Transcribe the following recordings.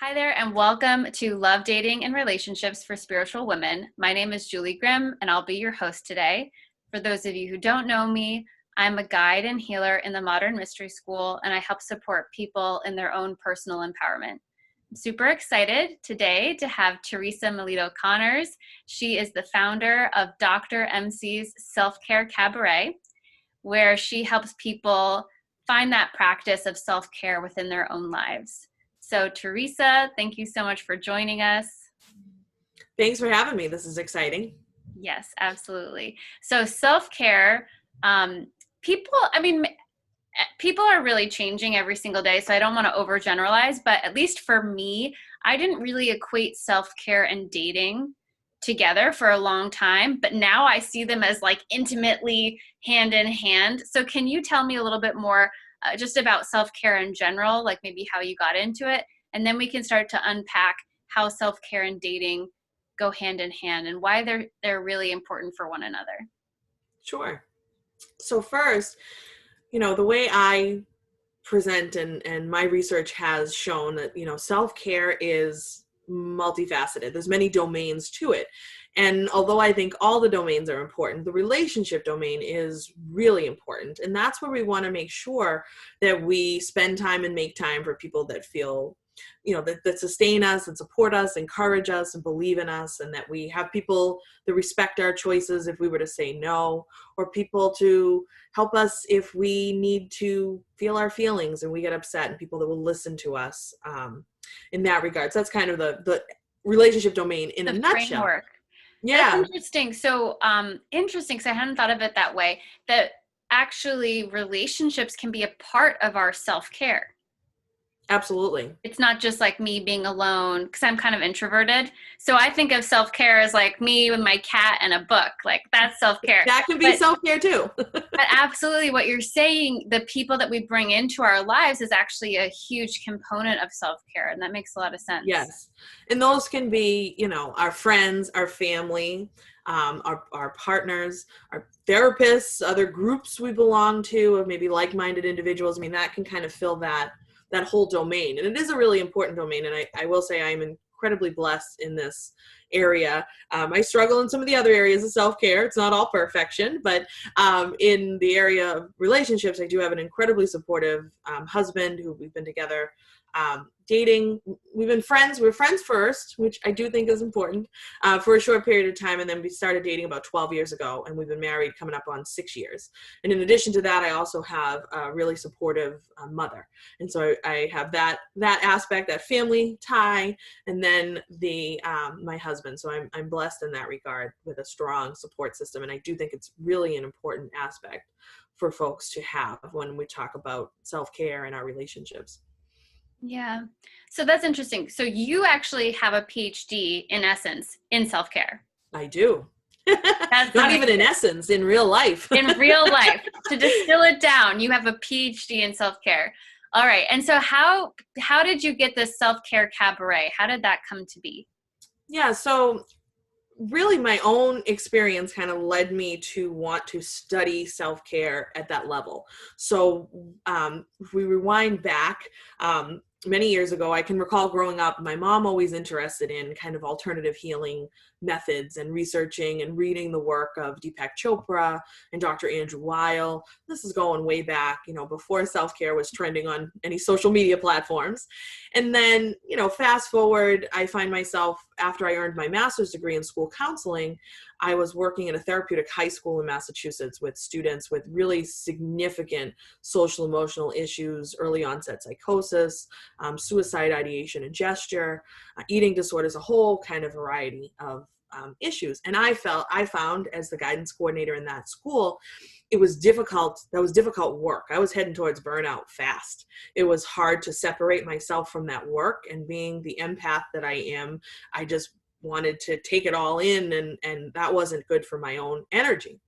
Hi there, and welcome to Love, Dating, and Relationships for Spiritual Women. My name is Julie Grimm, and I'll be your host today. For those of you who don't know me, I'm a guide and healer in the Modern Mystery School, and I help support people in their own personal empowerment. I'm super excited today to have Theresa M.C. She is the founder of Dr. M.C.'s Self-Care Cabaret, where she helps people find that practice of self-care within their own lives. So Theresa, thank you so much for joining us. Thanks for having me. This is exciting. Yes, absolutely. So self-care, people are really changing every single day. So I don't want to overgeneralize, but at least for me, I didn't really equate self-care and dating together for a long time, but now I see them as like intimately hand in hand. So can you tell me a little bit more just about self-care in general, like maybe how you got into it, and then we can start to unpack how self-care and dating go hand in hand and why they're really important for one another. Sure. So first, the way I present and my research has shown that, self-care is multifaceted. There's many domains to it. And although I think all the domains are important, the relationship domain is really important. And that's where we want to make sure that we spend time and make time for people that feel, that sustain us and support us, encourage us and believe in us, and that we have people that respect our choices if we were to say no, or people to help us if we need to feel our feelings and we get upset, and people that will listen to us in that regard. So that's kind of the relationship domain in a nutshell. Framework. Yeah. That's interesting. So interesting, because I hadn't thought of it that way, that actually relationships can be a part of our self-care. Absolutely. It's not just like me being alone, because I'm kind of introverted. So I think of self-care as like me with my cat and a book. Like that's self-care. That can be self-care too. But absolutely what you're saying, the people that we bring into our lives is actually a huge component of self-care. And that makes a lot of sense. Yes. And those can be, our friends, our family, our partners, our therapists, other groups we belong to, or maybe like-minded individuals. I mean, that can kind of fill that whole domain. And it is a really important domain. And I will say I'm incredibly blessed in this area. I struggle in some of the other areas of self-care. It's not all perfection, but in the area of relationships, I do have an incredibly supportive husband who we've been together dating. We've been friends. We were friends first, which I do think is important, for a short period of time. And then we started dating about 12 years ago, and we've been married coming up on 6 years. And in addition to that, I also have a really supportive mother. And so I have that aspect, that family tie, and then my husband. So I'm blessed in that regard with a strong support system. And I do think it's really an important aspect for folks to have when we talk about self-care and our relationships. Yeah. So that's interesting. So you actually have a PhD in essence in self-care. I do. That's not amazing. Even in essence, in real life. In real life. To distill it down, you have a PhD in self-care. All right. And so how did you get this self-care cabaret? How did that come to be? Yeah. So really my own experience kind of led me to want to study self-care at that level. So if we rewind back, many years ago, I can recall growing up, my mom always interested in kind of alternative healing methods and researching and reading the work of Deepak Chopra and Dr. Andrew Weil. This is going way back, before self-care was trending on any social media platforms. And then, fast forward, I find myself, after I earned my master's degree in school counseling, I was working in a therapeutic high school in Massachusetts with students with really significant social emotional issues, early onset psychosis, suicide ideation and gesture, eating disorders, a whole kind of variety of issues. And I found as the guidance coordinator in that school, it was difficult. That was difficult work. I was heading towards burnout fast. It was hard to separate myself from that work, and being the empath that I am, I just wanted to take it all in, and that wasn't good for my own energy.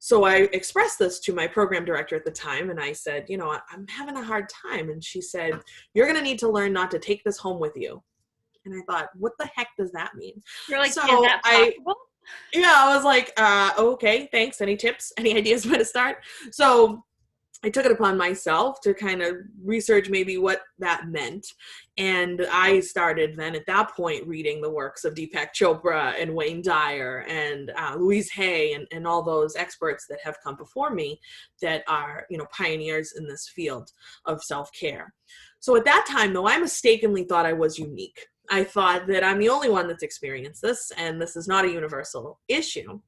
So I expressed this to my program director at the time, and I said, I'm having a hard time. And she said, you're going to need to learn not to take this home with you. And I thought, what the heck does that mean? You're like, so is that possible? I was like, okay, thanks. Any tips? Any ideas where to start? So I took it upon myself to kind of research maybe what that meant. And I started then at that point reading the works of Deepak Chopra and Wayne Dyer and Louise Hay and all those experts that have come before me that are, pioneers in this field of self-care. So at that time, though, I mistakenly thought I was unique. I thought that I'm the only one that's experienced this, and this is not a universal issue.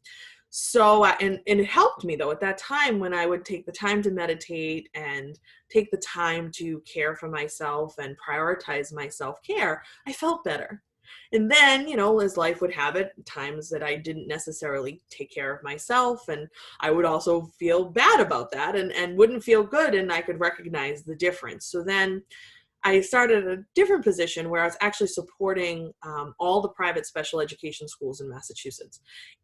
So, and it helped me though at that time when I would take the time to meditate and take the time to care for myself and prioritize my self-care, I felt better. And then, as life would have it, times that I didn't necessarily take care of myself, and I would also feel bad about that and wouldn't feel good, and I could recognize the difference. So then I started a different position where I was actually supporting all the private special education schools in Massachusetts.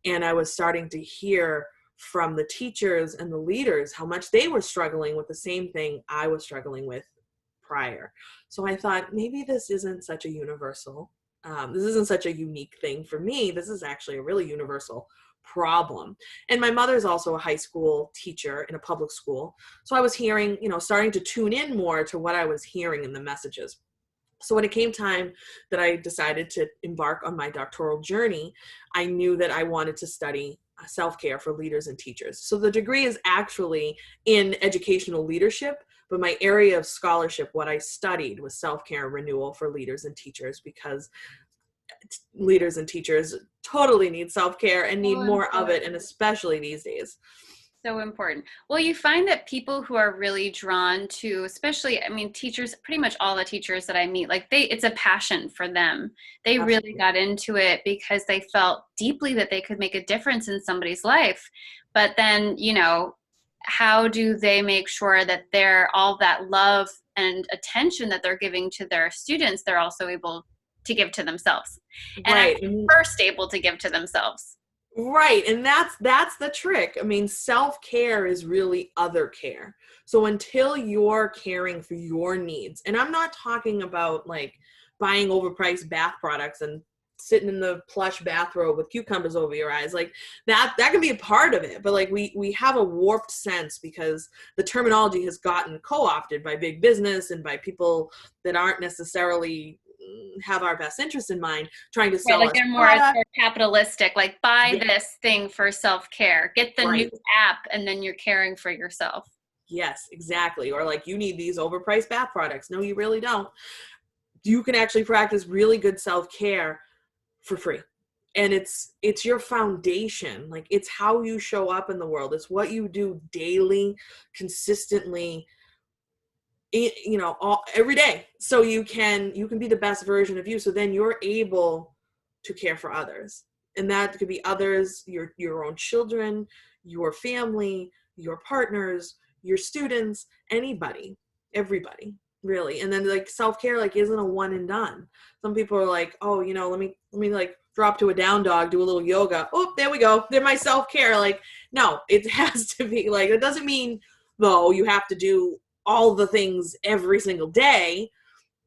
And I was starting to hear from the teachers and the leaders how much they were struggling with the same thing I was struggling with prior. So I thought maybe this isn't such a universal, this isn't such a unique thing for me. This is actually a really universal problem. And my mother's also a high school teacher in a public school. So I was hearing, starting to tune in more to what I was hearing in the messages. So when it came time that I decided to embark on my doctoral journey, I knew that I wanted to study self-care for leaders and teachers. So the degree is actually in educational leadership, but my area of scholarship, what I studied was self-care renewal for leaders and teachers, because leaders and teachers totally need self-care and need more of it, and especially these days. So important. Well, you find that people who are really drawn to, especially, teachers, pretty much all the teachers that I meet, it's a passion for them. They Absolutely. really got into it because they felt deeply that they could make a difference in somebody's life. But then, how do they make sure that they're all that love and attention that they're giving to their students, they're also able to give to themselves, and Right. first able to give to themselves. Right. And that's the trick. Self-care is really other care. So until you're caring for your needs, and I'm not talking about like buying overpriced bath products and sitting in the plush bathrobe with cucumbers over your eyes, like that can be a part of it. But like we have a warped sense because the terminology has gotten co-opted by big business and by people that aren't necessarily have our best interest in mind, trying to sell us They're more capitalistic, like buy this thing for self-care, get the new app, and then you're caring for yourself. Yes, exactly. Or like, you need these overpriced bath products. No, you really don't. You can actually practice really good self-care for free. And it's your foundation. Like, it's how you show up in the world. It's what you do daily, consistently, every day. So you can be the best version of you. So then you're able to care for others. And that could be others, your own children, your family, your partners, your students, anybody, everybody, really. And then like self-care like isn't a one and done. Some people are like, oh, let me like drop to a down dog, do a little yoga. Oh, there we go. They're my self-care. Like, no, it has to be like, it doesn't mean though you have to do all the things every single day,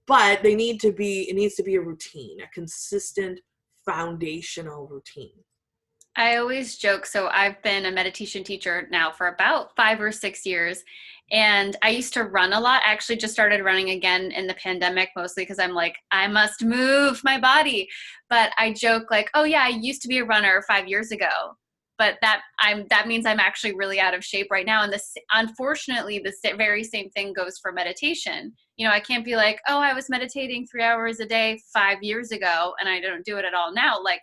but it needs to be a routine, a consistent foundational routine. I always joke, so I've been a meditation teacher now for about 5 or 6 years, and I used to run a lot. I actually just started running again in the pandemic, mostly because I'm like, I must move my body. But I joke like, oh yeah, I used to be a runner 5 years ago, but that means I'm actually really out of shape right now. And unfortunately, the very same thing goes for meditation. I can't be like, oh, I was meditating 3 hours a day 5 years ago, and I don't do it at all now. Like,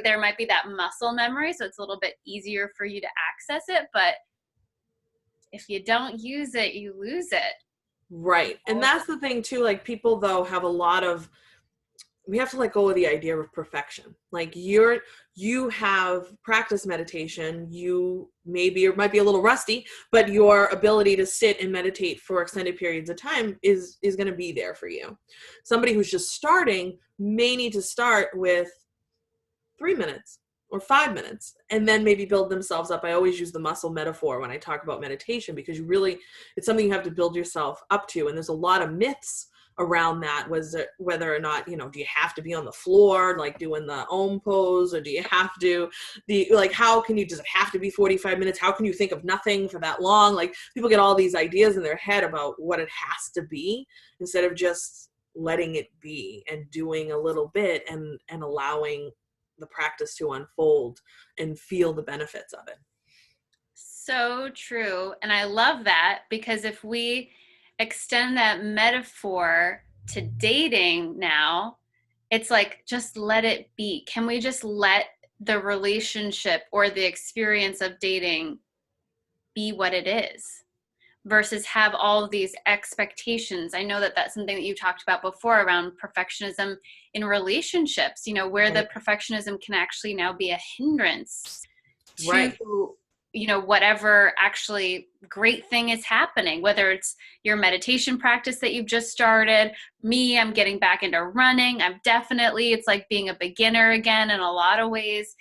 there might be that muscle memory, so it's a little bit easier for you to access it, but if you don't use it, you lose it. Right. And that's the thing too, like people though have we have to let go of the idea of perfection. Like you have practiced meditation, might be a little rusty, but your ability to sit and meditate for extended periods of time is going to be there for you. Somebody who's just starting may need to start with 3 minutes or 5 minutes and then maybe build themselves up. I always use the muscle metaphor when I talk about meditation because it's something you have to build yourself up to. And there's a lot of myths around that was whether or not, do you have to be on the floor, like doing the Om pose, or do you have to, how can you, does it have to be 45 minutes? How can you think of nothing for that long? Like, people get all these ideas in their head about what it has to be, instead of just letting it be and doing a little bit and allowing the practice to unfold and feel the benefits of it. So true. And I love that, because if we extend that metaphor to dating now, it's like, just let it be. Can we just let the relationship or the experience of dating be what it is, versus have all of these expectations? I know that that's something that you talked about before around perfectionism in relationships, where the perfectionism can actually now be a hindrance to, Right. Whatever actually great thing is happening, whether it's your meditation practice that you've just started. Me, I'm getting back into running. It's like being a beginner again in a lot of ways.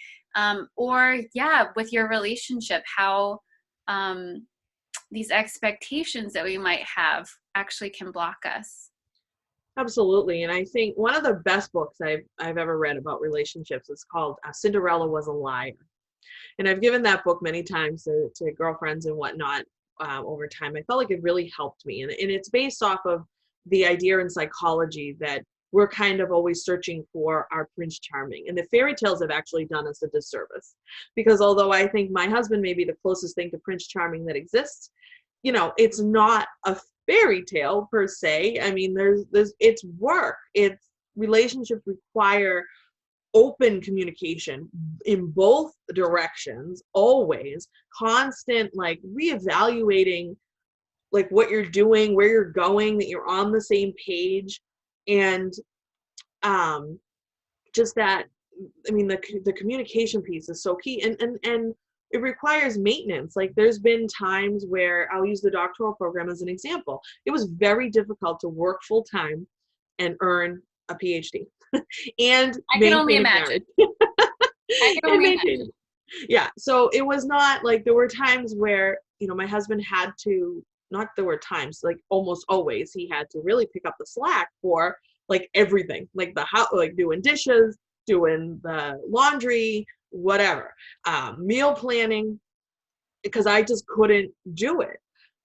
Or with your relationship, how these expectations that we might have actually can block us. Absolutely. And I think one of the best books I've ever read about relationships is called Cinderella Was a Liar. And I've given that book many times to girlfriends and whatnot over time. I felt like it really helped me. And it's based off of the idea in psychology that we're kind of always searching for our Prince Charming. And the fairy tales have actually done us a disservice. Because although I think my husband may be the closest thing to Prince Charming that exists, it's not a fairy tale per se. I mean, it's work. It's relationships require open communication in both directions, always constant, like reevaluating, like what you're doing, where you're going, that you're on the same page. And just that, I mean, the communication piece is so key, and it requires maintenance. Like, there's been times where, I'll use the doctoral program as an example. It was very difficult to work full time and earn a PhD and I can only imagine. I can only imagine. Yeah. So it was not like, there were times where, my husband had to, not there were times, like almost always, he had to really pick up the slack for like everything, like the house, like doing dishes, doing the laundry, whatever, meal planning, because I just couldn't do it.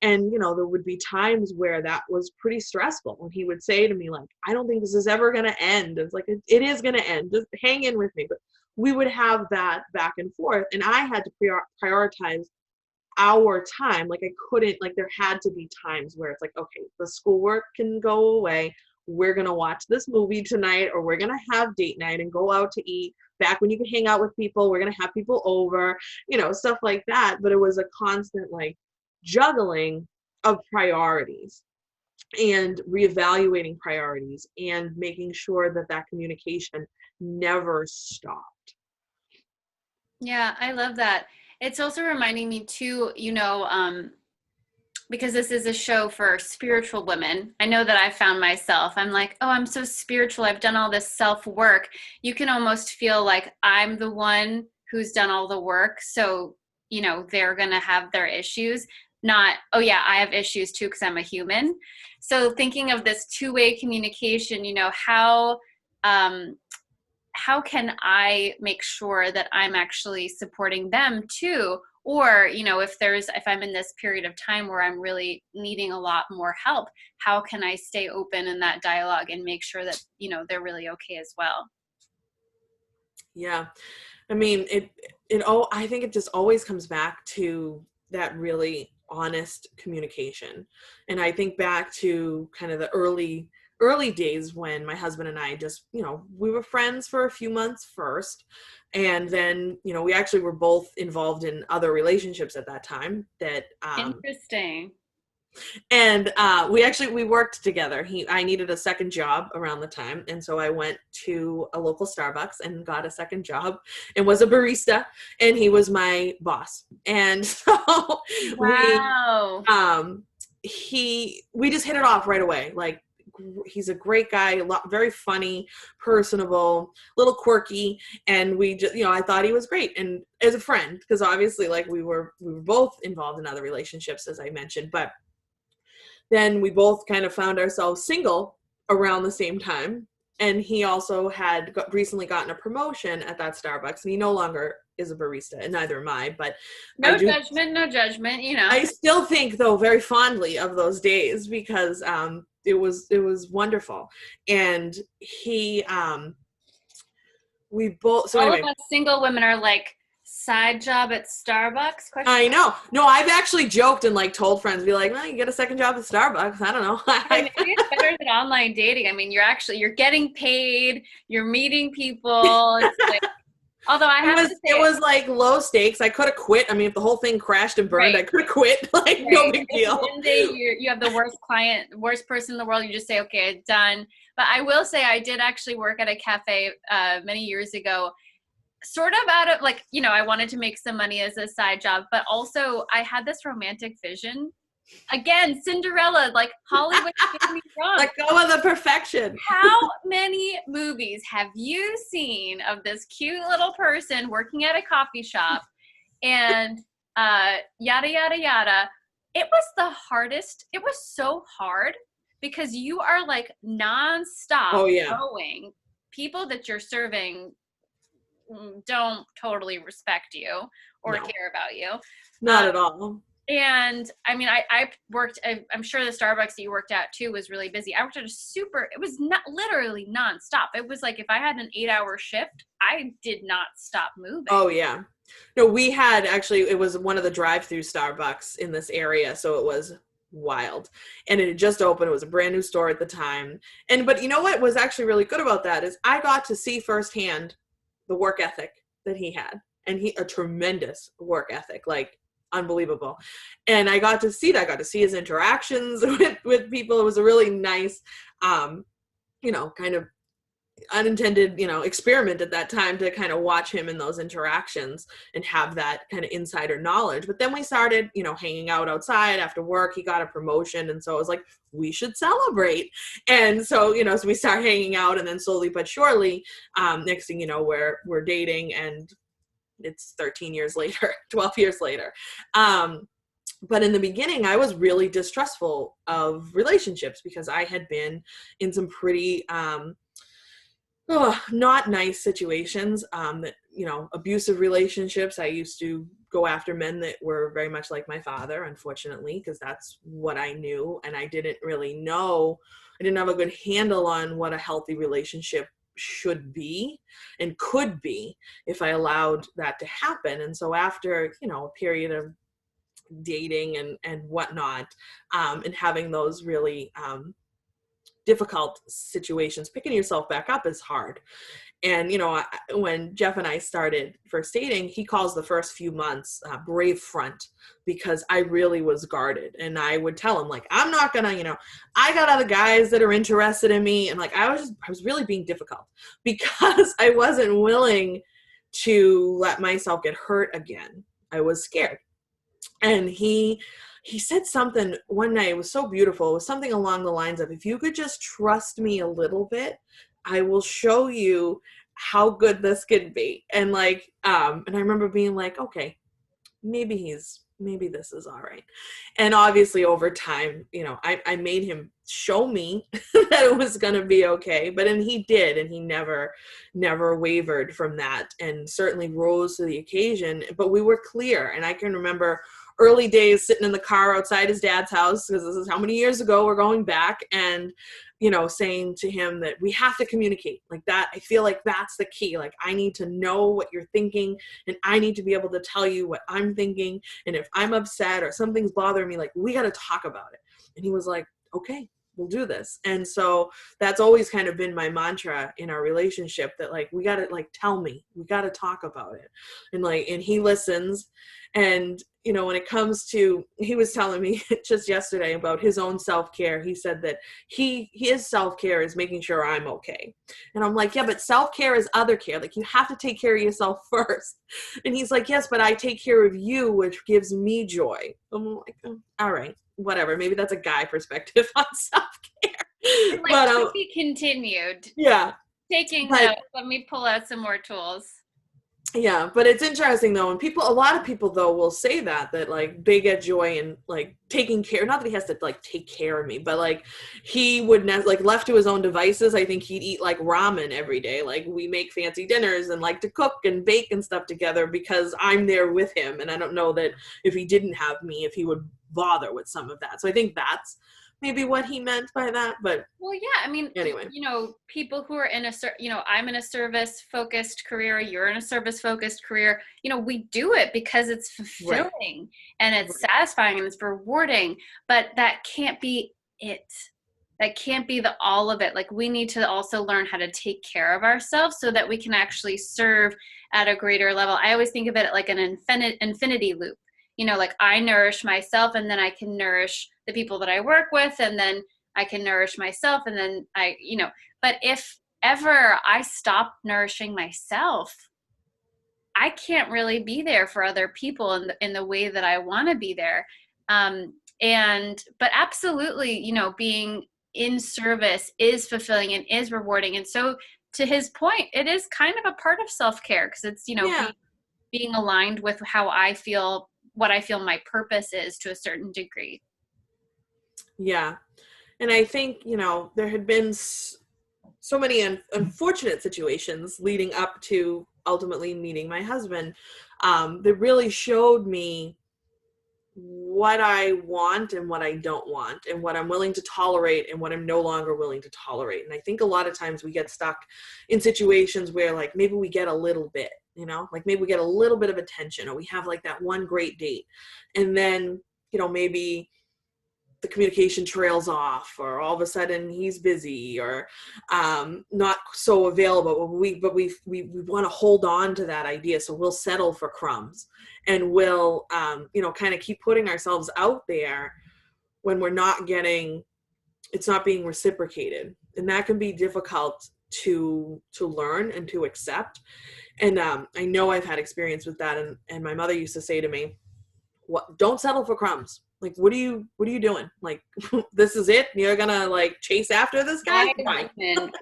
And, there would be times where that was pretty stressful. And he would say to me, like, I don't think this is ever going to end. It's like, it is going to end. Just hang in with me. But we would have that back and forth. And I had to prioritize our time. Like, I couldn't, like, there had to be times where it's like, okay, the schoolwork can go away. We're going to watch this movie tonight, or we're going to have date night and go out to eat. Back when you can hang out with people, we're going to have people over, stuff like that. But it was a constant, like, juggling of priorities and reevaluating priorities and making sure that communication never stopped. Yeah, I love that. It's also reminding me too, because this is a show for spiritual women. I know that I found myself, I'm like, oh, I'm so spiritual. I've done all this self-work. You can almost feel like I'm the one who's done all the work. So, they're going to have their issues. Not, oh yeah, I have issues too because I'm a human. So thinking of this two-way communication, how can I make sure that I'm actually supporting them too? Or, if I'm in this period of time where I'm really needing a lot more help, how can I stay open in that dialogue and make sure that, they're really okay as well? Yeah. I mean, I think it just always comes back to that really honest communication. And I think back to kind of the early days when my husband and I just, we were friends for a few months first. And then, we actually were both involved in other relationships at that time that, Interesting. and we worked together. I needed a second job around the time, and so I went to a local Starbucks and got a second job and was a barista, and he was my boss. And so Wow. we just hit it off right away. Like, he's a great guy, very funny, personable, little quirky, and we just, I thought he was great, and as a friend, because obviously, like, we were both involved in other relationships, as I mentioned, but then we both kind of found ourselves single around the same time. And he also had recently gotten a promotion at that Starbucks, and he no longer is a barista, and neither am I. But No judgment, no judgment, you know. I still think, though, very fondly of those days because it was wonderful. And we both. So All anyway, of us single women are like, side job at Starbucks? I know. No, I've actually joked and like told friends, be like, well, you get a second job at Starbucks. I don't know. Maybe it's better than online dating. I mean, you're getting paid, you're meeting people. It's like, although it was like low stakes. I could have quit. I mean, if the whole thing crashed and burned, right. I could have quit. Like, right. No big deal. One day you have the worst client, worst person in the world. You just say, okay, it's done. But I will say I did actually work at a cafe many years ago, sort of out of like, you know, I wanted to make some money as a side job, but also I had this romantic vision. Again, Cinderella, like Hollywood did me wrong. Let go of the perfection. How many movies have you seen of this cute little person working at a coffee shop and yada, yada, yada? It was the hardest. It was so hard because you are like nonstop going. People that you're serving don't totally respect you or care about you. Not at all. And I mean, I worked, I'm sure the Starbucks that you worked at too was really busy. I worked at it was not literally nonstop. It was like if I had an 8-hour shift, I did not stop moving. Oh, yeah. No, we had actually, it was one of the drive-through Starbucks in this area. So it was wild. And it had just opened. It was a brand new store at the time. But you know what was actually really good about that is I got to see firsthand the work ethic that he had. And a tremendous work ethic, like unbelievable. And I got to see that. I got to see his interactions with people. It was a really nice, kind of unintended, experiment at that time to kind of watch him in those interactions and have that kind of insider knowledge. But then we started, hanging out outside after work. He got a promotion. And so it was like, we should celebrate. And so, so we start hanging out, and then slowly but surely, next thing you know, we're dating, and it's 13 years later, 12 years later. But in the beginning, I was really distrustful of relationships because I had been in some pretty not nice situations, abusive relationships. I used to go after men that were very much like my father, unfortunately, because that's what I knew. And I didn't really know, I didn't have a good handle on what a healthy relationship should be and could be if I allowed that to happen. And so after, a period of dating and whatnot, and having those really difficult situations, picking yourself back up is hard. And, when Jeff and I started first dating, he calls the first few months brave front, because I really was guarded. And I would tell him, like, I'm not gonna, I got other guys that are interested in me. And like, I was really being difficult because I wasn't willing to let myself get hurt again. I was scared. And he said something one night, it was so beautiful. It was something along the lines of, if you could just trust me a little bit, I will show you how good this could be. And like, and I remember being like, okay, maybe this is all right. And obviously over time, I made him show me that it was going to be okay. And he did, and he never wavered from that, and certainly rose to the occasion. But we were clear. And I can remember early days sitting in the car outside his dad's house, because this is how many years ago we're going back, and saying to him that we have to communicate like that. I feel like that's the key. Like, I need to know what you're thinking, and I need to be able to tell you what I'm thinking. And if I'm upset or something's bothering me, like, we got to talk about it. And he was like, okay, we'll do this. And so that's always kind of been my mantra in our relationship, that like, we got to like, tell me, we got to talk about it. And he listens. And, when it comes to, he was telling me just yesterday about his own self-care. He said that his self-care is making sure I'm okay. And I'm like, yeah, but self-care is other care. Like, you have to take care of yourself first. And he's like, yes, but I take care of you, which gives me joy. I'm like, oh, all right, whatever. Maybe that's a guy perspective on self-care. Like, but to be continued. Yeah. Taking notes. Let me pull out some more tools. Yeah, but it's interesting though, and a lot of people though will say that like they get joy in like taking care. Not that he has to like take care of me, but like he would like left to his own devices. I think he'd eat like ramen every day. Like we make fancy dinners and like to cook and bake and stuff together because I'm there with him, and I don't know that if he didn't have me, if he would bother with some of that. So I think that's maybe what he meant by that. But Well, yeah, I mean, anyway, people who are in I'm in a service focused career, you're in a service focused career, we do it because it's right, fulfilling and it's right. satisfying and it's rewarding, but that can't be it. That can't be the all of it. Like we need to also learn how to take care of ourselves so that we can actually serve at a greater level. I always think of it like an infinity loop. Like I nourish myself and then I can nourish the people that I work with, and then I can nourish myself, and then but if ever I stop nourishing myself, I can't really be there for other people in the way that I want to be there. But absolutely, being in service is fulfilling and is rewarding. And so to his point, it is kind of a part of self-care because it's, Yeah, being aligned with how I feel, what I feel my purpose is to a certain degree. yeah. And I think, there had been so many unfortunate situations leading up to ultimately meeting my husband that really showed me what I want and what I don't want, and what I'm willing to tolerate and what I'm no longer willing to tolerate. And I think a lot of times we get stuck in situations where like maybe we get a little bit, like maybe we get a little bit of attention, or we have like that one great date, and then maybe the communication trails off, or all of a sudden he's busy, or not so available, but we want to hold on to that idea, so we'll settle for crumbs, and we'll kind of keep putting ourselves out there when it's not being reciprocated, and that can be difficult to learn and to accept. And I know I've had experience with that, and my mother used to say to me, what, don't settle for crumbs. Like, what are you doing? Like, this is it? You're gonna like chase after this guy? Fine.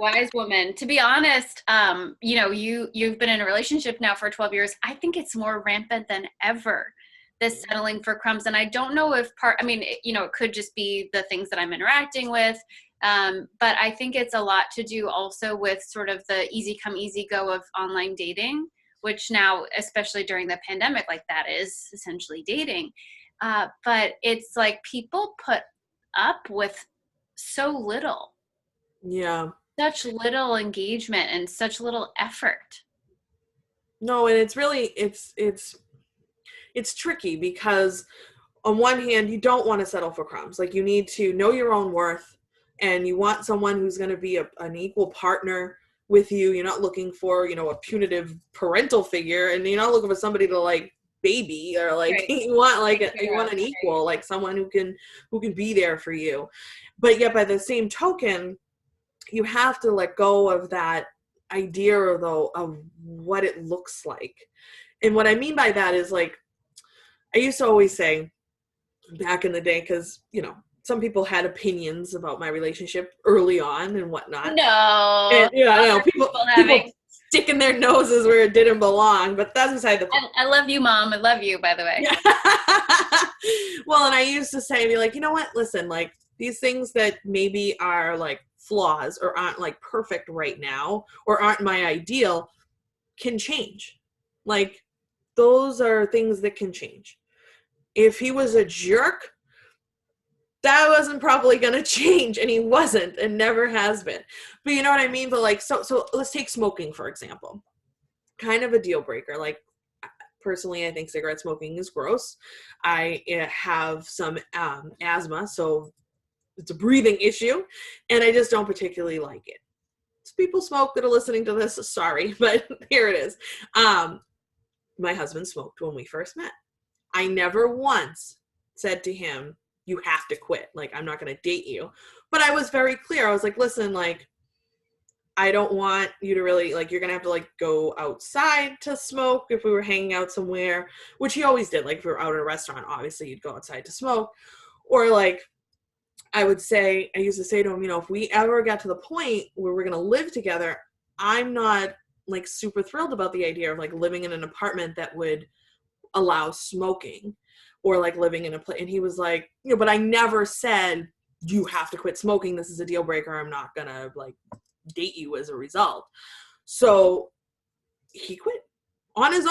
Wise woman. To be honest, you've been in a relationship now for 12 years. I think it's more rampant than ever, this settling for crumbs. And I don't know if it could just be the things that I'm interacting with. But I think it's a lot to do also with sort of the easy come, easy go of online dating, which now, especially during the pandemic, like that is essentially dating. But it's like people put up with so little, Yeah. such little engagement and such little effort. No, and it's really it's tricky because on one hand you don't want to settle for crumbs. Like, you need to know your own worth, and you want someone who's going to be an equal partner with you. You're not looking for a punitive parental figure, and you're not looking for somebody to like baby, or like Right. you want an equal, like someone who can be there for you. But yet by the same token, you have to let go of that idea, though, of what it looks like. And what I mean by that is, like, I used to always say back in the day, because some people had opinions about my relationship early on and whatnot. No, And I know people having. sticking their noses where it didn't belong, but that's beside the point. I love you, Mom. I love you, by the way. Yeah. Well, and I used to say, be like, you know what? Listen, like, these things that maybe are like flaws or aren't like perfect right now, or aren't my ideal, can change. Like, those are things that can change. If he was a jerk, that wasn't probably going to change, and he wasn't, and never has been. But you know what I mean? But like, so let's take smoking, for example. Kind of a deal breaker. Like, personally, I think cigarette smoking is gross. I have some asthma, so it's a breathing issue, and I just don't particularly like it. So people smoke that are listening to this, sorry, but here it is. My husband smoked when we first met. I never once said to him, you have to quit. Like, I'm not going to date you. But I was very clear. I was like, listen, like, I don't want you to really, like, you're going to have to, like, go outside to smoke if we were hanging out somewhere, which he always did. Like, if we were out at a restaurant, obviously you'd go outside to smoke. Or, like, I used to say to him, if we ever got to the point where we're going to live together, I'm not like super thrilled about the idea of like living in an apartment that would allow smoking, or like living in a place. And he was like, but I never said you have to quit smoking. This is a deal breaker. I'm not gonna like date you as a result. So he quit on his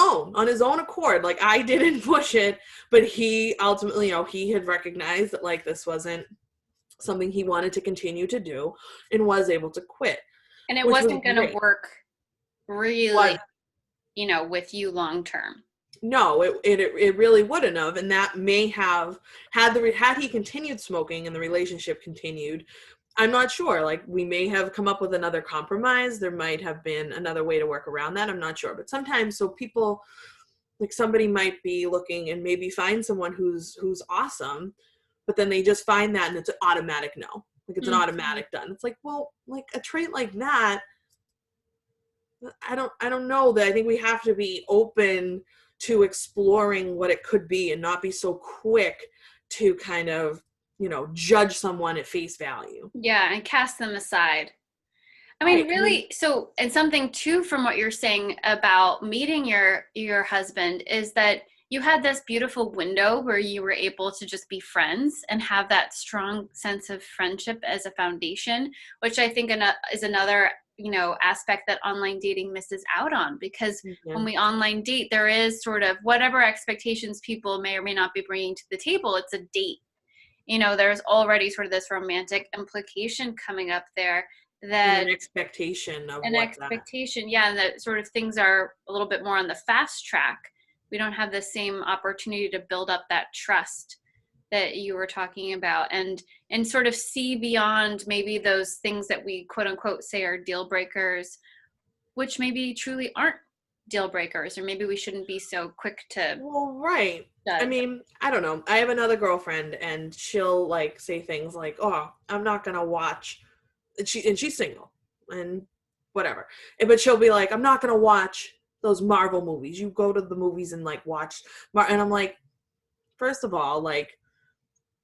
own accord. Like, I didn't push it, but he ultimately, he had recognized that like this wasn't something he wanted to continue to do, and was able to quit. And it which was wasn't going to great. work really, with you long term. No, it really wouldn't have, and that may have had he continued smoking and the relationship continued. I'm not sure. Like, we may have come up with another compromise. There might have been another way to work around that. I'm not sure. But sometimes, so people, like, somebody might be looking and maybe find someone who's awesome, but then they just find that and it's an automatic no. Like, it's an automatic done. It's like, well, like a trait like that, I don't know that. I think we have to be open to exploring what it could be and not be so quick to kind of, judge someone at face value. Yeah, and cast them aside. I mean, really, so, and something too from what you're saying about meeting your husband is that you had this beautiful window where you were able to just be friends and have that strong sense of friendship as a foundation, which I think is another aspect that online dating misses out on, because when we online date, there is sort of whatever expectations people may or may not be bringing to the table. It's a date. There's already sort of this romantic implication coming up there, that an expectation of yeah, and that sort of things are a little bit more on the fast track. We don't have the same opportunity to build up that trust that you were talking about, and sort of see beyond maybe those things that we quote unquote say are deal breakers, which maybe truly aren't deal breakers, or maybe we shouldn't be so quick to. Well, right. I mean, I don't know. I have another girlfriend, and she'll like say things like, "Oh, I'm not gonna watch," and she's single and whatever. But she'll be like, "I'm not gonna watch those Marvel movies. You go to the movies and like watch." And I'm like, first of all, like,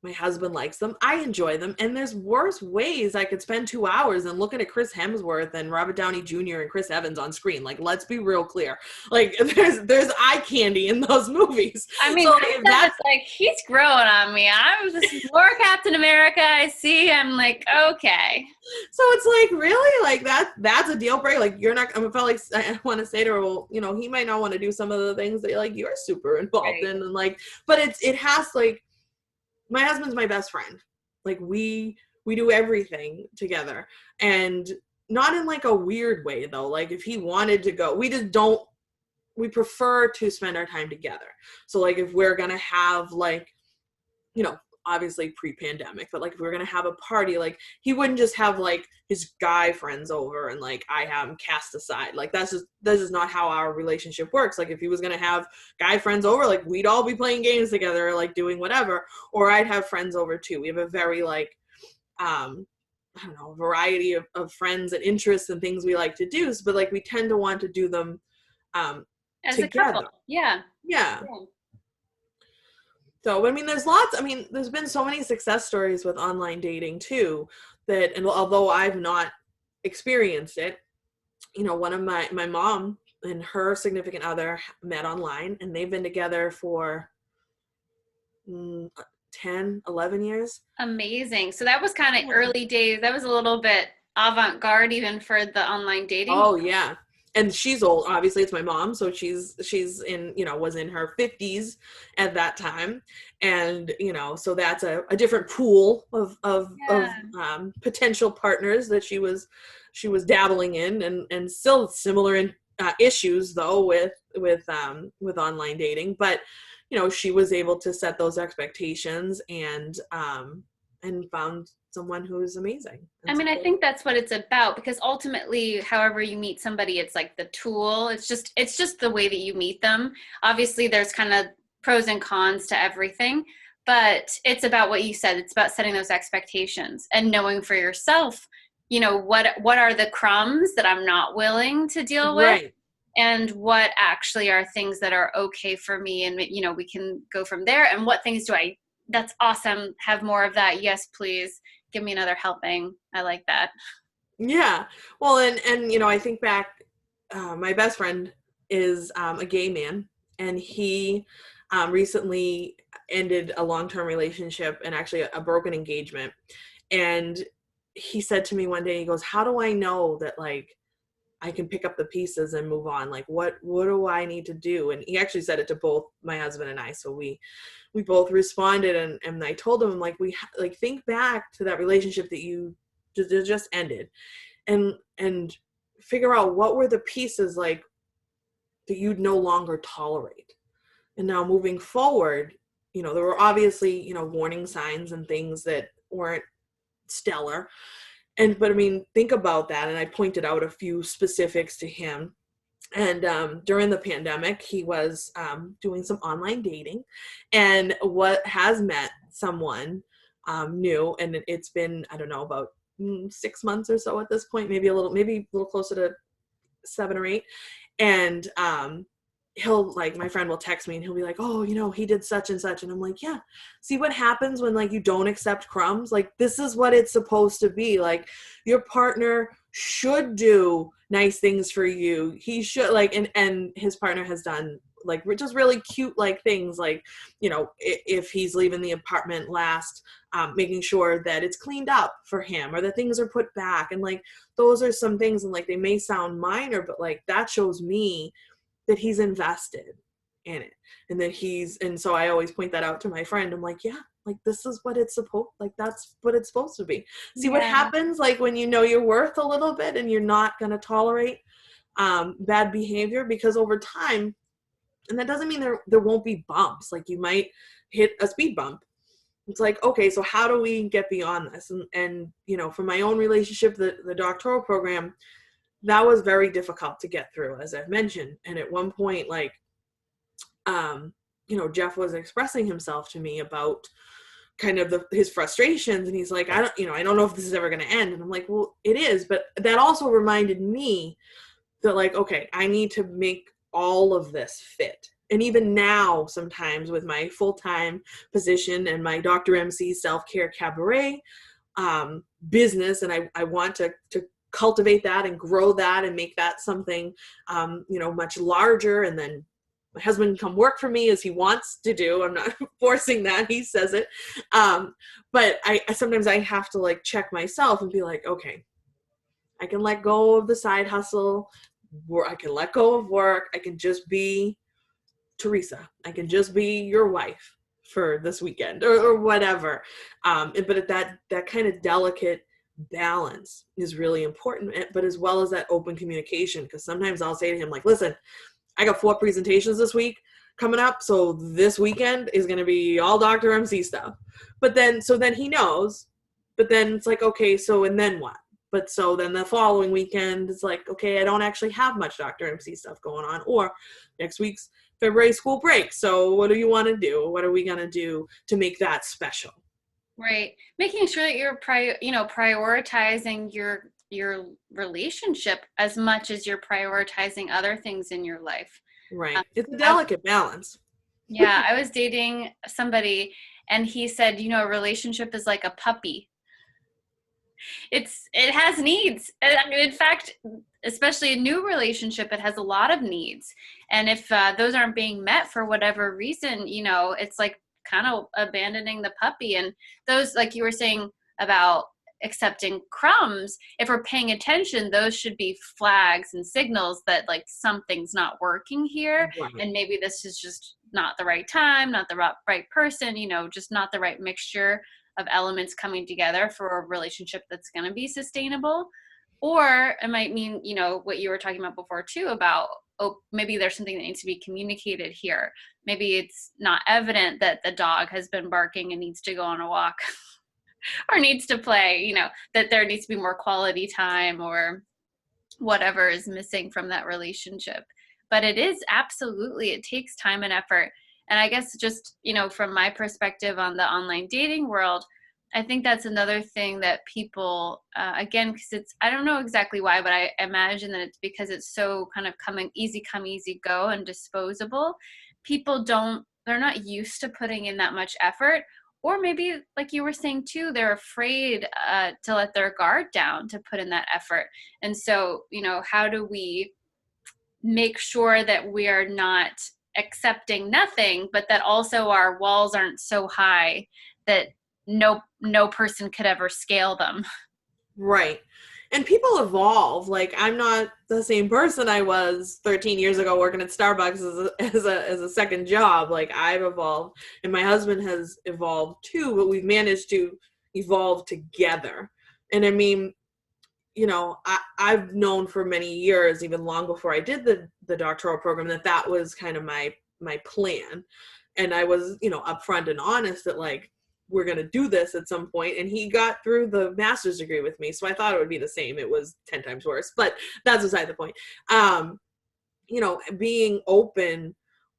my husband likes them. I enjoy them. And there's worse ways I could spend 2 hours than looking at Chris Hemsworth and Robert Downey Jr. and Chris Evans on screen. Like, let's be real clear. Like, there's eye candy in those movies. I mean, so that's like, he's growing on me. I'm just more Captain America. I see. I'm like, okay. So it's like, really? Like, that's a deal breaker? Like, you're not, I felt like I want to say to her, well, he might not want to do some of the things that like you're super involved in. And like, but it has like, my husband's my best friend. Like, we do everything together, and not in like a weird way though. Like, if he wanted to go, we prefer to spend our time together. So like, if we're going to have like, obviously pre-pandemic, but like if we're going to have a party, like he wouldn't just have like his guy friends over and like I have him cast aside. Like, this is not how our relationship works. Like, if he was going to have guy friends over, like we'd all be playing games together, like doing whatever, or I'd have friends over too. We have a very like, I don't know, variety of friends and interests and things we like to do. But like, we tend to want to do them as together. a couple. Yeah. So, I mean, there's been so many success stories with online dating too, and although I've not experienced it, one of my mom and her significant other met online, and they've been together for 10, 11 years. Amazing. So that was kind of early days. That was a little bit avant-garde even for the online dating. Oh, yeah. And she's old. Obviously, it's my mom, so she's in, was in her 50s at that time, and so that's a different pool of potential partners that she was dabbling in, and still similar in issues though with online dating, but she was able to set those expectations and found someone who is amazing. I mean, I think that's what it's about, because ultimately, however you meet somebody, it's like the tool. It's just the way that you meet them. Obviously, there's kind of pros and cons to everything, but it's about what you said. It's about setting those expectations and knowing for yourself, what are the crumbs that I'm not willing to deal with, right, and what actually are things that are okay for me, and we can go from there. And what things that's awesome. Have more of that. Yes, please. Give me another helping. I like that. Yeah. Well, and I think back my best friend is a gay man, and he recently ended a long-term relationship and actually a broken engagement. And he said to me one day, he goes, how do I know that like I can pick up the pieces and move on? Like, what do I need to do? And he actually said it to both my husband and I. So we both responded, and I told him, like, like, think back to that relationship that you just ended, and figure out what were the pieces like that you'd no longer tolerate. And now moving forward, there were obviously, warning signs and things that weren't stellar. But I mean, think about that. And I pointed out a few specifics to him. And during the pandemic, he was doing some online dating, and what has met someone new. And it's been, I don't know, about 6 months or so at this point, maybe a little closer to 7 or 8. And he'll, like, my friend will text me and he'll be like, oh, he did such and such. And I'm like, yeah, see what happens when like you don't accept crumbs? Like, this is what it's supposed to be. Like, your partner should do nice things for you. He should, like, and his partner has done like just really cute like things, like, if he's leaving the apartment last, making sure that it's cleaned up for him or that things are put back. And like, those are some things, and like, they may sound minor, but like, that shows me that he's invested in it, and so I always point that out to my friend. I'm like, yeah, like, this is what it's supposed, like, that's what it's supposed to be. See what happens, like, when you know your worth a little bit and you're not going to tolerate bad behavior, because over time, and that doesn't mean there won't be bumps. Like, you might hit a speed bump. It's like, okay, so how do we get beyond this? And for my own relationship, the doctoral program, that was very difficult to get through, as I've mentioned. And at one point, like, Jeff was expressing himself to me about kind of his frustrations, and he's like, I don't know if this is ever going to end. And I'm like, well, it is. But that also reminded me that, like, okay, I need to make all of this fit. And even now, sometimes with my full-time position and my Dr. MC Self-Care Cabaret business, and I want to cultivate that and grow that and make that something, much larger. And then my husband can come work for me as he wants to do. I'm not forcing that. He says it. But I sometimes I have to like check myself and be like, okay, I can let go of the side hustle, I can let go of work. I can just be Theresa. I can just be your wife for this weekend or whatever. But that kind of delicate balance is really important, but as well as that open communication, because sometimes I'll say to him, like, listen, I got 4 presentations this week coming up, so this weekend is going to be all Dr. MC stuff. But then he knows, but then it's like, okay, so, and then what? But so then the following weekend, it's like, okay, I don't actually have much Dr. MC stuff going on, or next week's February school break. So what do you want to do? What are we going to do to make that special? Right. Making sure that you're prioritizing your relationship as much as you're prioritizing other things in your life. Right. It's a delicate balance. Yeah, I was dating somebody and he said, a relationship is like a puppy. It has needs. In fact, especially a new relationship, it has a lot of needs. And if those aren't being met for whatever reason, it's like kind of abandoning the puppy. And those, like you were saying about accepting crumbs, if we're paying attention, those should be flags and signals that like something's not working here. Right. And maybe this is just not the right time, not the right person, just not the right mixture of elements coming together for a relationship that's going to be sustainable. Or it might mean, what you were talking about before too, about, oh, maybe there's something that needs to be communicated here. Maybe it's not evident that the dog has been barking and needs to go on a walk or needs to play, that there needs to be more quality time or whatever is missing from that relationship. But it takes time and effort. And I guess just, from my perspective on the online dating world, I think that's another thing that people, again, because I don't know exactly why, but I imagine that it's because it's so kind of come, easy go and disposable. People they're not used to putting in that much effort. Or maybe, like you were saying too, they're afraid to let their guard down to put in that effort. And so, how do we make sure that we are not accepting nothing, but that also our walls aren't so high that no person could ever scale them. Right. And people evolve. Like, I'm not the same person I was 13 years ago working at Starbucks as a second job. Like, I've evolved, and my husband has evolved too, but we've managed to evolve together. And I mean, I've known for many years, even long before I did the doctoral program, that was kind of my plan. And I was, upfront and honest that, like, we're going to do this at some point. And he got through the master's degree with me. So I thought it would be the same. It was 10 times worse, but that's beside the point. Being open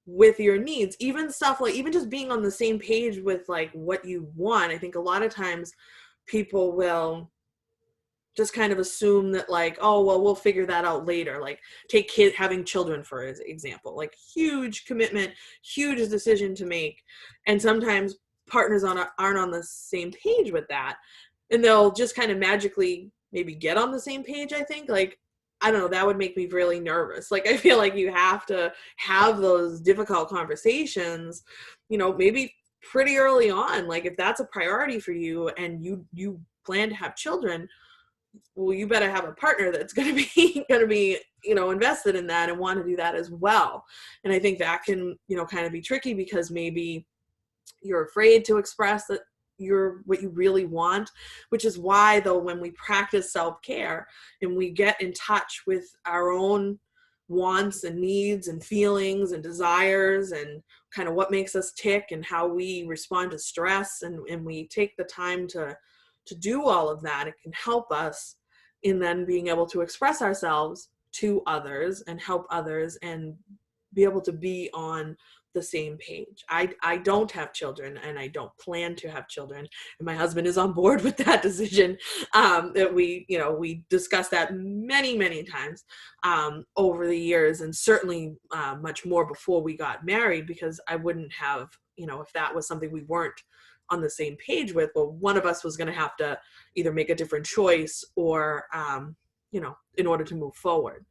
with your needs, even stuff like, even just being on the same page with like what you want. I think a lot of times people will just kind of assume that, like, oh, well, we'll figure that out later. Like, take having children, for example, like, huge commitment, huge decision to make. And sometimes partners aren't on the same page with that. And they'll just kind of magically maybe get on the same page, I think. Like, I don't know, that would make me really nervous. Like, I feel like you have to have those difficult conversations, maybe pretty early on. Like, if that's a priority for you and you plan to have children, well, you better have a partner that's going to be invested in that and want to do that as well. And I think that can kind of be tricky, because maybe you're afraid to express that you're what you really want, which is why, though, when we practice self-care and we get in touch with our own wants and needs and feelings and desires and kind of what makes us tick and how we respond to stress, and we take the time to do all of that, it can help us in then being able to express ourselves to others and help others and be able to be on the same page. I don't have children, and I don't plan to have children, and my husband is on board with that decision. That we discussed that many times over the years, and certainly much more before we got married, because I wouldn't have, if that was something we weren't on the same page with, well, one of us was going to have to either make a different choice or in order to move forward.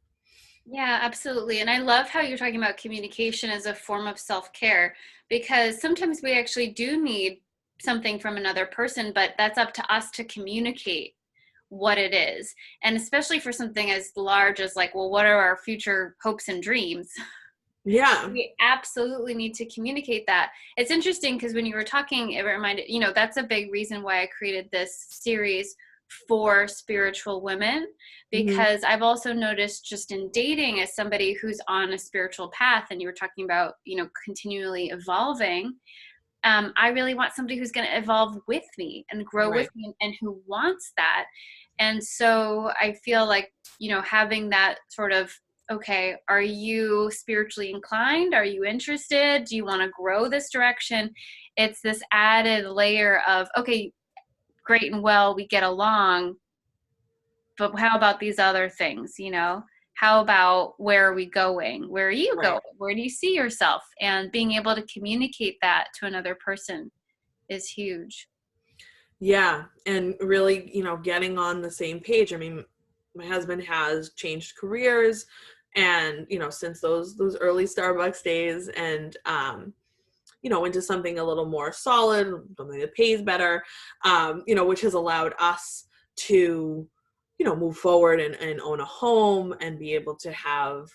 Yeah, absolutely. And I love how you're talking about communication as a form of self-care, because sometimes we actually do need something from another person, but that's up to us to communicate what it is. And especially for something as large as, like, well, what are our future hopes and dreams? Yeah. We absolutely need to communicate that. It's interesting because when you were talking, it reminded, that's a big reason why I created this series for spiritual women, because I've also noticed, just in dating, as somebody who's on a spiritual path, and you were talking about, continually evolving, I really want somebody who's going to evolve with me and grow with me, and who wants that. And so I feel like, having that sort of, okay, are you spiritually inclined? Are you interested? Do you want to grow this direction? It's this added layer of, okay, great and well, we get along, but how about these other things? How about, where are we going? Where are you going? Where do you see yourself? And being able to communicate that to another person is huge. Yeah. And really, getting on the same page. I mean, my husband has changed careers, and, since those early Starbucks days, and, into something a little more solid, something that pays better, which has allowed us to, move forward and own a home and be able to have,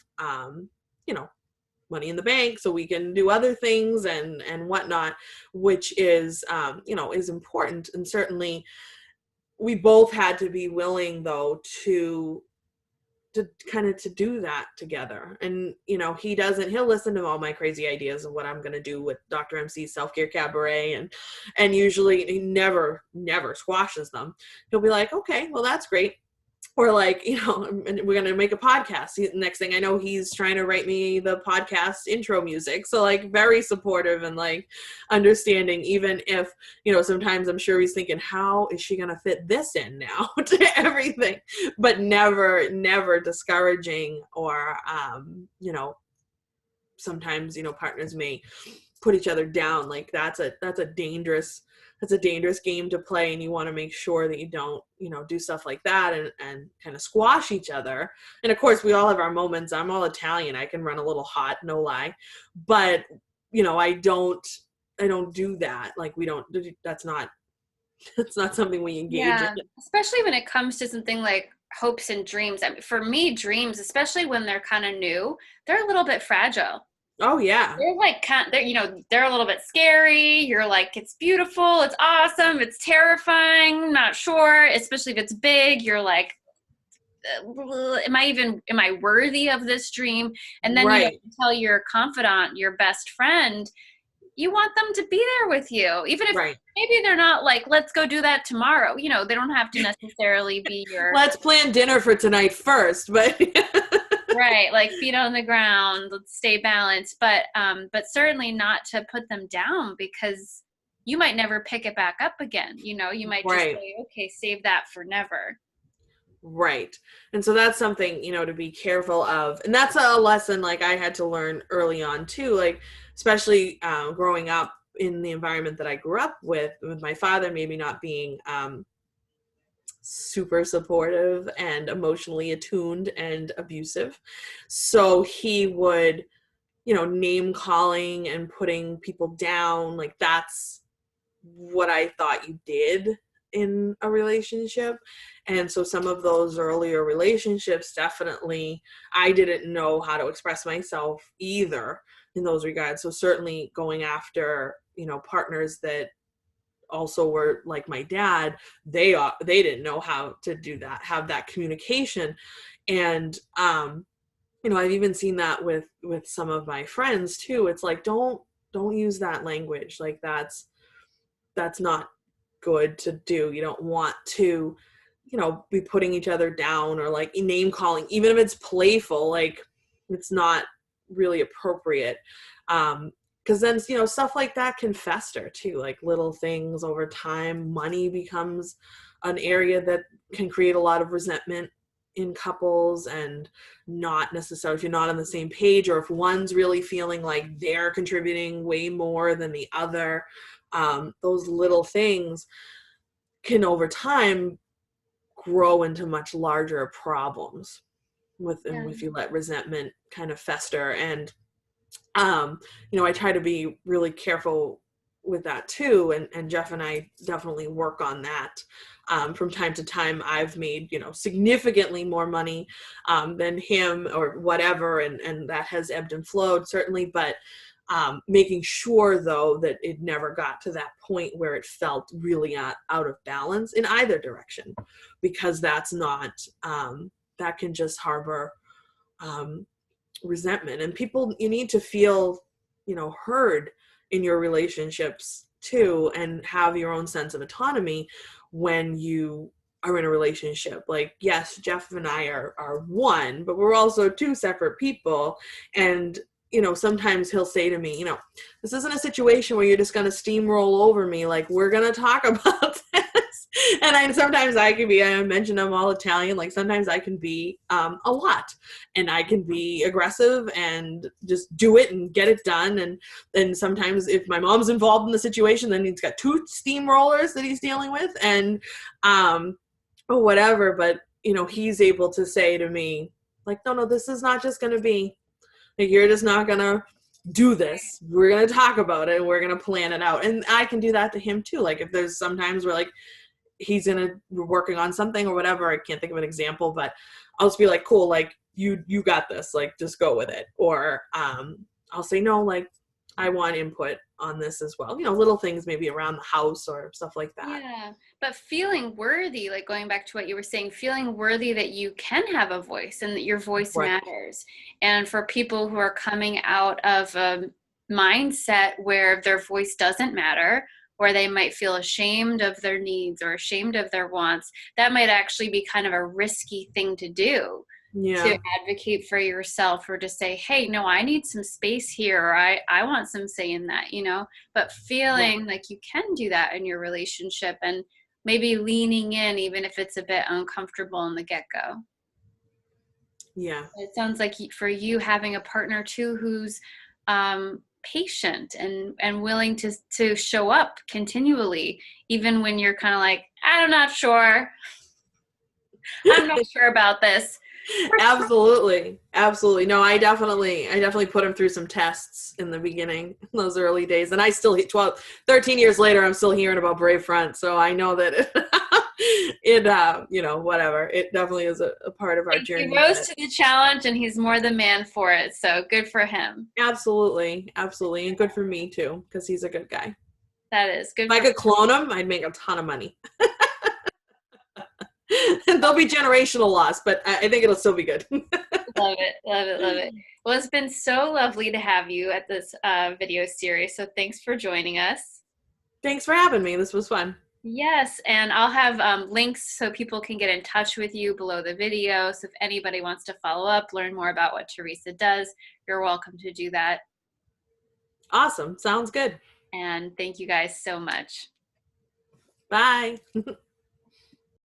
money in the bank so we can do other things and whatnot, which is, is important. And certainly we both had to be willing, though, to kind of to do that together. And he'll listen to all my crazy ideas of what I'm going to do with Dr. MC Self-Care Cabaret, and usually he never squashes them. He'll be like, okay, well, that's great. Or like, and we're going to make a podcast. Next thing I know, he's trying to write me the podcast intro music. So, like, very supportive and, like, understanding, even if, sometimes I'm sure he's thinking, how is she going to fit this in now to everything? But never discouraging, or, sometimes, partners may put each other down. Like, that's a dangerous it's a dangerous game to play, and you want to make sure that you don't, do stuff like that and kind of squash each other. And of course, we all have our moments. I'm all Italian. I can run a little hot, no lie. But, I don't do that. Like, that's not something we engage in. Yeah, especially when it comes to something like hopes and dreams. I mean, for me, dreams, especially when they're kind of new, they're a little bit fragile. Oh, yeah. They're like they're a little bit scary. You're like, it's beautiful, it's awesome, it's terrifying, not sure, especially if it's big. You're like, am I worthy of this dream? And then you Right. tell your confidant, your best friend, you want them to be there with you, even if Right. maybe they're not like, let's go do that tomorrow. They don't have to necessarily be your Let's plan dinner for tonight first, but right, like feet on the ground, let's stay balanced, but certainly not to put them down, because you might never pick it back up again. You might just right. say, okay, save that for never. Right. And so that's something, to be careful of. And that's a lesson like I had to learn early on too, like especially growing up in the environment that I grew up with my father maybe not being super supportive and emotionally attuned and abusive. So he would, name calling and putting people down. Like, that's what I thought you did in a relationship. And so some of those earlier relationships, definitely, I didn't know how to express myself either in those regards. So certainly going after, partners that also were like my dad, they didn't know how to do that, have that communication. And I've even seen that with some of my friends too. It's like, don't use that language. Like, that's not good to do. You don't want to, be putting each other down or like name calling, even if it's playful. Like, it's not really appropriate. Because then, stuff like that can fester too, like little things over time. Money becomes an area that can create a lot of resentment in couples, and not necessarily if you're not on the same page, or if one's really feeling like they're contributing way more than the other. Those little things can over time grow into much larger problems and Yeah. if you let resentment kind of fester. And I try to be really careful with that too, and Jeff and I definitely work on that. From time to time, I've made significantly more money than him or whatever, and that has ebbed and flowed certainly, but making sure though that it never got to that point where it felt really out of balance in either direction, because that's not that can just harbor resentment. And people, you need to feel heard in your relationships too, and have your own sense of autonomy when you are in a relationship. Like, yes, Jeff and I are one, but we're also two separate people. And sometimes he'll say to me, this isn't a situation where you're just going to steamroll over me. Like, we're going to talk about this. And sometimes I can be, I mentioned I'm all Italian. Like, sometimes I can be a lot, and I can be aggressive and just do it and get it done. And then sometimes if my mom's involved in the situation, then he's got two steamrollers that he's dealing with, and or whatever. But he's able to say to me, like, no, this is not just going to be like, you're just not going to do this. We're going to talk about it, and we're going to plan it out. And I can do that to him too. Like, if there's sometimes where like we're working on something or whatever, I can't think of an example, but I'll just be like, cool, like, you got this, like, just go with it. Or I'll say, no, like, I want input on this as well. Little things maybe around the house or stuff like that. Yeah, but feeling worthy, like going back to what you were saying, feeling worthy that you can have a voice and that your voice Right. matters. And for people who are coming out of a mindset where their voice doesn't matter, or they might feel ashamed of their needs or ashamed of their wants, that might actually be kind of a risky thing to do. Yeah. To advocate for yourself, or to say, hey, no, I need some space here, or I want some say in that, but feeling like you can do that in your relationship, and maybe leaning in even if it's a bit uncomfortable in the get-go. Yeah. It sounds like for you, having a partner too who's patient and willing to show up continually, even when you're kind of like, I'm not sure. I'm not sure about this. Absolutely. Absolutely. No, I definitely put him through some tests in the beginning, in those early days. And I still, 13 years later, I'm still hearing about Brave Front. So I know that whatever. It definitely is a part of our He journey. rose to the challenge and he's more than man for it. So good for him. Absolutely. Absolutely. And good for me too, because he's a good guy. That is good. If I could clone him, I'd make a ton of money. There'll be generational loss, but I think it'll still be good. Love it, love it, love it. Well, it's been so lovely to have you at this video series. So thanks for joining us. Thanks for having me. This was fun. Yes, and I'll have links so people can get in touch with you below the video. So if anybody wants to follow up, learn more about what Theresa does, you're welcome to do that. Awesome. Sounds good. And thank you guys so much. Bye.